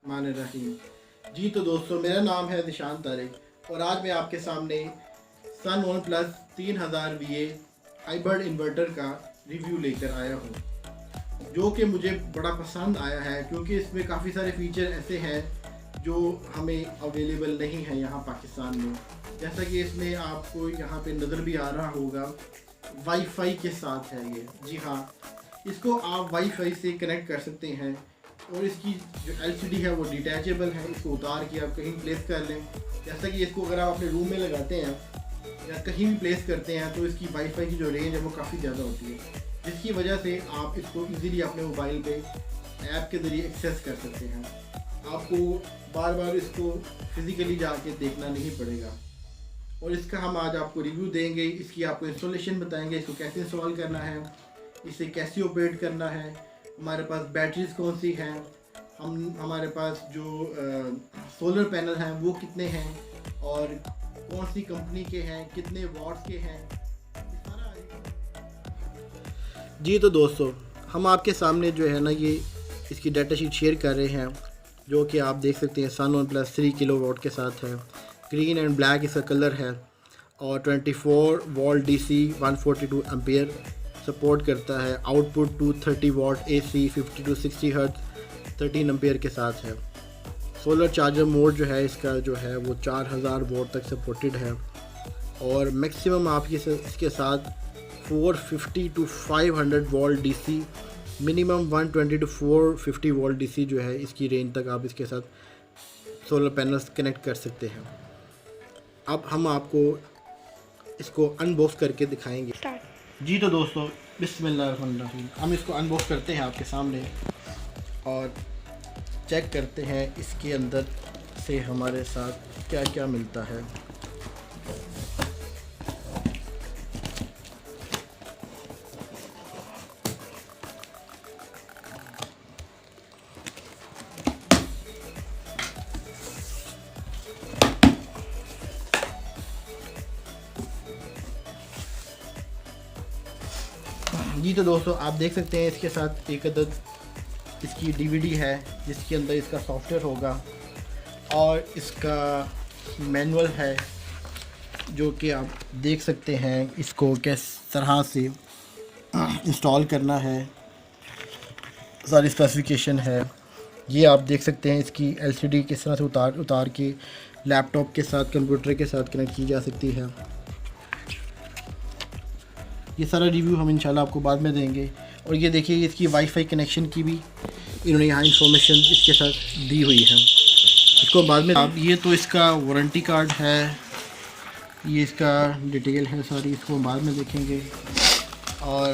रहीम। जी तो दोस्तों, मेरा नाम है निशान तारिक और आज मैं आपके सामने sun one plus 3000 VA hybrid inverter का रिव्यू लेकर आया हूँ, जो कि मुझे बड़ा पसंद आया है क्योंकि इसमें काफ़ी सारे फीचर ऐसे हैं जो हमें अवेलेबल नहीं है यहाँ पाकिस्तान में। जैसा कि इसमें आपको यहाँ पे नज़र भी आ रहा होगा, वाईफाई के साथ है ये। जी हाँ, इसको आप वाईफाई से कनेक्ट कर सकते हैं और इसकी जो LCD है वो डिटैचेबल है। इसको उतार के आप कहीं प्लेस कर लें। जैसा कि इसको अगर आप अपने रूम में लगाते हैं या कहीं भी प्लेस करते हैं तो इसकी वाईफाई की जो रेंज है वो काफ़ी ज़्यादा होती है, जिसकी वजह से आप इसको इजीली अपने मोबाइल पे ऐप के ज़रिए एक्सेस कर सकते हैं। आपको बार बार इसको फिज़िकली जाके देखना नहीं पड़ेगा। और इसका हम आज आपको रिव्यू देंगे, इसकी आपको इंस्टॉलेशन बताएंगे, इसको कैसे इंस्टॉल करना है, इसे कैसे ऑपरेट करना है, हमारे पास बैटरीज कौन सी हैं, हमारे पास जो सोलर पैनल हैं वो कितने हैं और कौन सी कंपनी के हैं, कितने वॉट्स के हैं। जी तो दोस्तों, हम आपके सामने जो है ना ये इसकी डाटा शीट शेयर कर रहे हैं, जो कि आप देख सकते हैं सन वन प्लस 3 किलोवाट के साथ है। ग्रीन एंड ब्लैक इसका कलर है और 24 वोल्ट DC 142 एम्पियर सपोर्ट करता है। Output 230 watt AC 50 to 60 hertz 13 ampere के साथ है। सोलर चार्जर मोड जो है इसका जो है वो 4000 वोल्ट तक सपोर्टेड है और मैक्सिमम आप इसके साथ 450 to 500 volt DC, minimum 120 to 450 volt DC जो है इसकी रेंज तक आप इसके साथ सोलर पैनल्स कनेक्ट कर सकते हैं। अब हम आपको इसको अनबॉक्स करके दिखाएंगे। जी तो दोस्तों, बिस्मिल्लाहिर्रहमानिर्रहीम, हम इसको अनबॉक्स करते हैं आपके सामने और चेक करते हैं इसके अंदर से हमारे साथ क्या क्या मिलता है। जी तो दोस्तों, आप देख सकते हैं इसके साथ एक अदद इसकी DVD है जिसके अंदर इसका सॉफ्टवेयर होगा और इसका मैनुअल है, जो कि आप देख सकते हैं इसको किस तरह से इंस्टॉल करना है। सारी स्पेसिफिकेशन है, ये आप देख सकते हैं। इसकी LCD किस तरह से उतार के लैपटॉप के साथ, कंप्यूटर के साथ कनेक्ट की जा सकती है। ये सारा रिव्यू हम इंशाल्लाह आपको बाद में देंगे। और ये देखिए, इसकी वाईफाई कनेक्शन की भी इन्होंने यहाँ इंफॉर्मेशन इसके साथ दी हुई है, इसको बाद में आप। ये तो इसका वारंटी कार्ड है, ये इसका डिटेल है सारी, इसको बाद में देखेंगे। और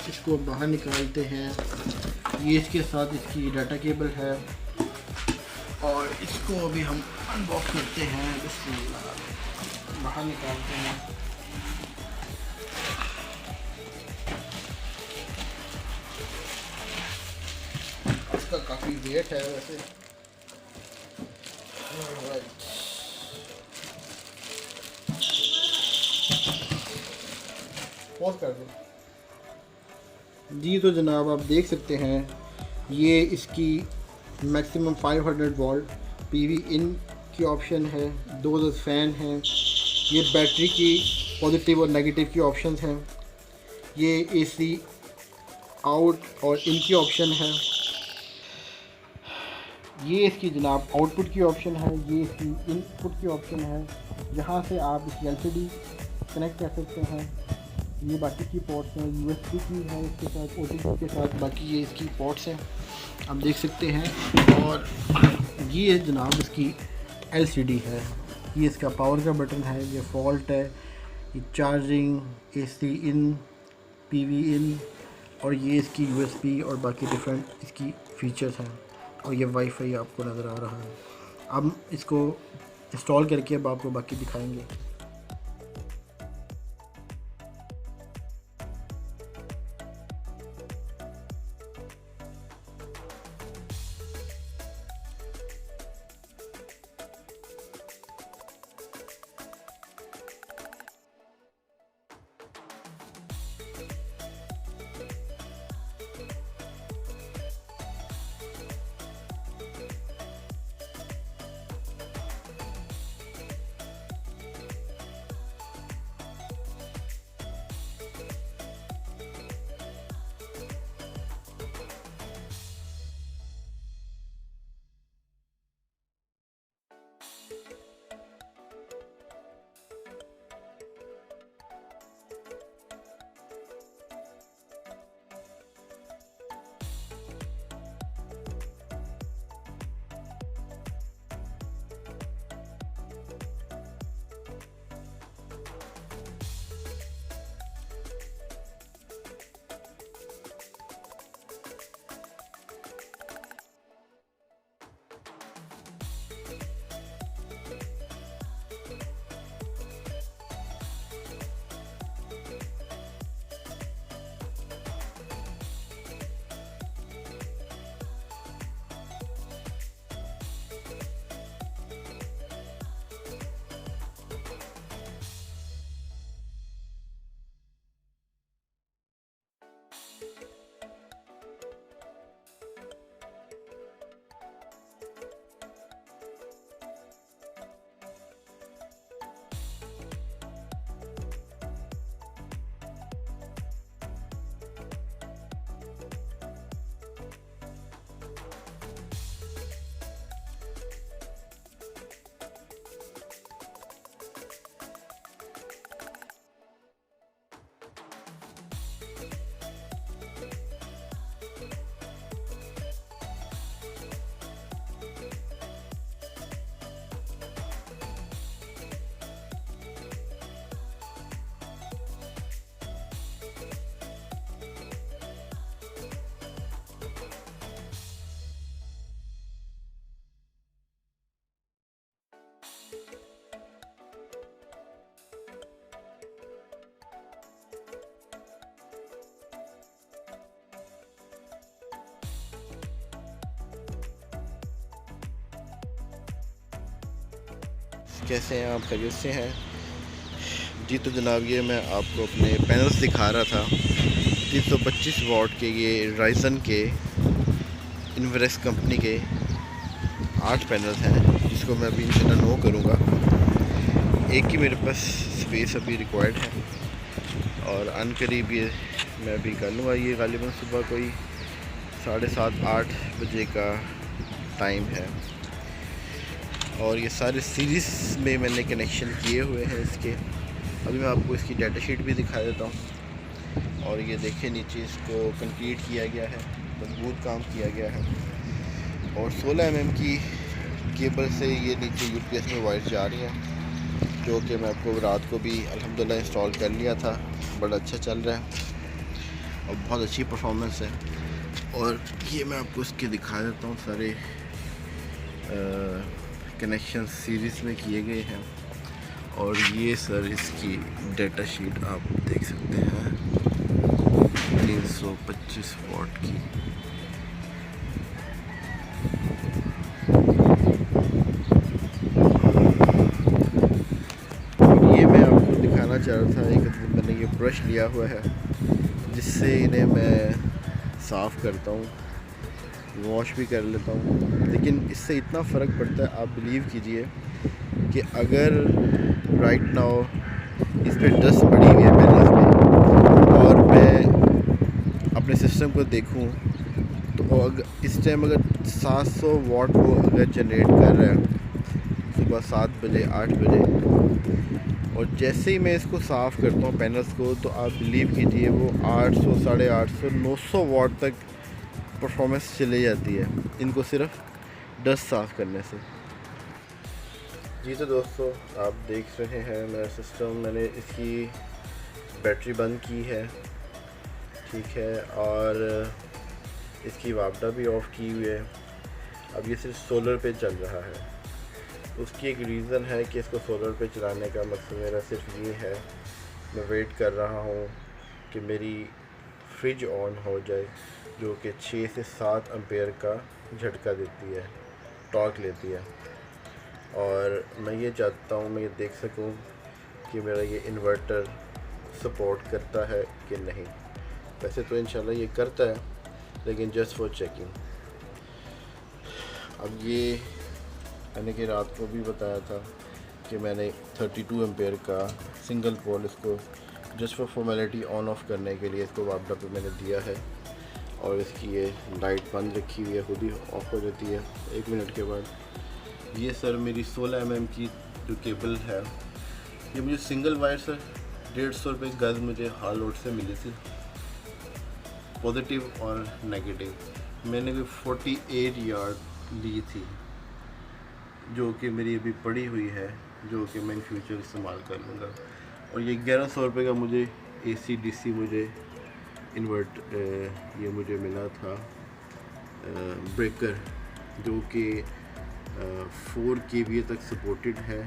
इसको बाहर निकालते हैं, ये इसके साथ इसकी डाटा केबल है और इसको अभी हम अनबॉक्स करते हैं। इसको बाहर निकालते हैं। इसका काफ़ी वेट है वैसे। पॉज कर दो। जी तो जनाब, आप देख सकते हैं ये इसकी मैक्सिमम 500 वोल्ट PV इन की ऑप्शन है, 2 फ़ैन हैं, ये बैटरी की पॉजिटिव और नेगेटिव की ऑप्शंस हैं, ये AC आउट और इन की ऑप्शन है, ये इसकी जनाब आउटपुट की ऑप्शन है, ये इसकी इनपुट की ऑप्शन है, जहाँ से आप इसकी LCD कनेक्ट कर सकते हैं। ये बाकी की पोर्ट्स हैं, USB की है इसके साथ, OTG के साथ, बाकी ये इसकी पोर्ट्स हैं, आप देख सकते हैं। और ये जनाब इसकी LCD है, ये इसका पावर का बटन है, ये फॉल्ट है, ये चार्जिंग, AC इन, PV इन, और ये इसकी USB और बाकी डिफरेंट इसकी फ़ीचर्स हैं। और ये वाईफाई आपको नज़र आ रहा है। अब इसको इंस्टॉल करके अब आपको बाकी दिखाएंगे। कैसे हैं आप? खैरियत से हैं? जी तो जनाब, ये मैं आपको अपने पैनल्स दिखा रहा था। 325 वाट के ये राइजन के इन्वेरेक्स कंपनी के 8 पैनल्स हैं, जिसको मैं अभी इंशाल्लाह नो करूँगा। एक ही मेरे पास स्पेस अभी रिक्वायर्ड है और अनकरीब ये मैं अभी कर लूँगा। ये गालिबन सुबह कोई 7:30-8 बजे का टाइम है और ये सारे सीरीज़ में मैंने कनेक्शन किए हुए हैं इसके। अभी मैं आपको इसकी डाटा शीट भी दिखा देता हूँ। और ये देखें, नीचे इसको कंक्रीट किया गया है, मजबूत काम किया गया है। और 16 mm की केबल से ये नीचे यूपीएस में वायर जा रही हैं, जो कि मैं आपको रात को भी अल्हम्दुलिल्लाह इंस्टॉल कर लिया था। बड़ा अच्छा चल रहा है और बहुत अच्छी परफॉर्मेंस है। और ये मैं आपको इसके दिखा देता हूँ, सारे कनेक्शन सीरीज़ में किए गए हैं। और ये सर इसकी डाटा शीट आप देख सकते हैं, 325 वाट की। ये मैं आपको दिखाना चाह रहा था, एक मैंने ये ब्रश लिया हुआ है जिससे इन्हें मैं साफ़ करता हूँ, वॉश भी कर लेता हूँ। लेकिन इससे इतना फ़र्क पड़ता है, आप बिलीव कीजिए कि अगर राइट नाउ इस पर डस्ट पड़ी हुई है पैनल्स पे और मैं अपने सिस्टम को देखूँ तो अगर इस टाइम अगर 700 वाट वो अगर जनरेट कर रहा है सुबह 7 बजे 8 बजे, और जैसे ही मैं इसको साफ़ करता हूँ पैनल्स को, तो आप बिलीव कीजिए वो 800 850 900 वाट तक परफॉर्मेंस चली जाती है इनको सिर्फ डस्ट साफ़ करने से। जी तो दोस्तों, आप देख रहे हैं मेरा सिस्टम। मैंने इसकी बैटरी बंद की है, ठीक है, और इसकी वापडा भी ऑफ़ की हुई है। अब ये सिर्फ सोलर पे चल रहा है। उसकी एक रीज़न है कि इसको सोलर पे चलाने का मकसद मेरा सिर्फ ये है, मैं वेट कर रहा हूँ कि मेरी फ्रिज ऑन हो जाए, जो कि 6 से 7 एम्पेयर का झटका देती है, टॉर्क लेती है। और मैं ये चाहता हूँ, मैं ये देख सकूँ कि मेरा ये इन्वर्टर सपोर्ट करता है कि नहीं। वैसे तो इंशाल्लाह ये करता है, लेकिन जस्ट फॉर चेकिंग। अब ये मैंने कि रात को भी बताया था कि मैंने 32 एम्पेयर का सिंगल पोल इसको just for formality on off करने के लिए इसको वापडा पे मैंने दिया है। और इसकी ये लाइट बंद रखी हुई है, खुद ही ऑफ हो जाती है 1 मिनट के बाद। ये सर मेरी 16 mm की जो केबल है, ये मुझे सिंगल वायर सर 150 रुपये गज़ मुझे हाल लोड से मिली थी, पॉजिटिव और नेगेटिव। मैंने भी 48 यार्ड ली थी, जो कि मेरी अभी पड़ी हुई है, जो कि मैं इन फ्यूचर इस्तेमाल कर लूँगा। और ये 1100 रुपये का मुझे AC/DC मुझे ये मुझे मिला था ब्रेकर, जो कि 4 kVA तक सपोर्टेड है।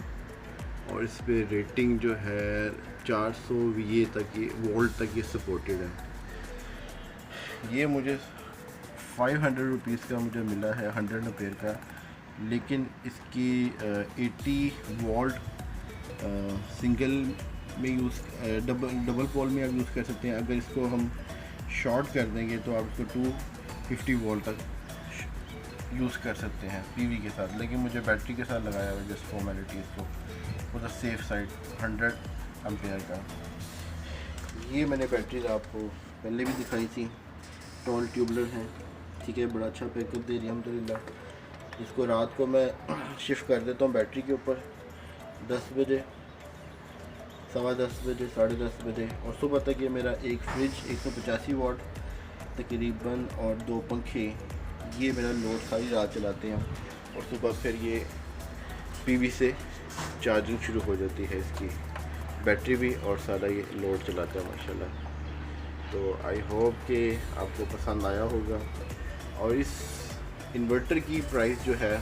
और इस पे रेटिंग जो है 400 VA तक, ये वोल्ट तक ये सपोर्टेड है। ये मुझे 500 रुपीज़ का मुझे मिला है, 100 एम्पेयर का। लेकिन इसकी 80 वोल्ट सिंगल में यूज़, डबल पोल में आप यूज़ कर सकते हैं। अगर इसको हम शॉर्ट कर देंगे तो आप इसको 250 वोल्ट तक यूज़ कर सकते हैं PV के साथ। लेकिन मुझे बैटरी के साथ लगाया हुआ जस्ट फॉर्मेलिटी इसको for the safe side 100 ampere का। ये मैंने बैटरीज आपको पहले भी दिखाई थी, टॉल ट्यूबलर है, ठीक है, बड़ा अच्छा बैकअप दे रही है अल्हम्दुलिल्लाह। इसको रात को मैं शिफ्ट कर देता हूँ बैटरी के ऊपर 10 बजे, 10:15 बजे, 10:30 बजे, और सुबह तक ये मेरा एक फ्रिज 185 वाट तकरीबन और 2 पंखे, ये मेरा लोड सारी रात चलाते हैं। और सुबह फिर ये PV से चार्जिंग शुरू हो जाती है इसकी बैटरी भी, और सारा ये लोड चलाता है माशाल्लाह। तो आई होप कि आपको पसंद आया होगा। और इस इन्वर्टर की प्राइस जो है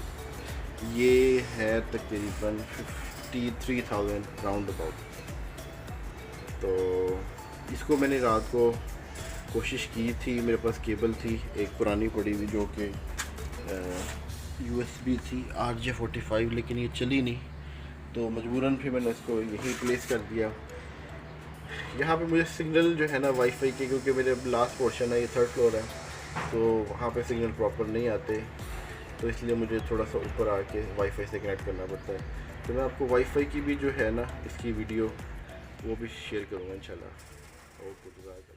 ये है तकरीबन 53,000 राउंड अबाउट। तो इसको मैंने रात को कोशिश की थी, मेरे पास केबल थी एक पुरानी पड़ी हुई जो कि USB थी RJ45, लेकिन ये चली नहीं। तो मजबूरन फिर मैंने इसको यहीं प्लेस कर दिया। यहाँ पे मुझे सिग्नल जो है ना वाईफाई के, क्योंकि मेरे लास्ट पोर्शन है, ये 3rd फ्लोर है, तो वहाँ पे सिग्नल प्रॉपर नहीं आते, तो इसलिए मुझे थोड़ा सा ऊपर आके वाईफाई से कनेक्ट करना पड़ता है। तो मैं आपको वाईफाई की भी जो है ना इसकी वीडियो वो भी शेयर करूँगा इंशाल्लाह। ओके।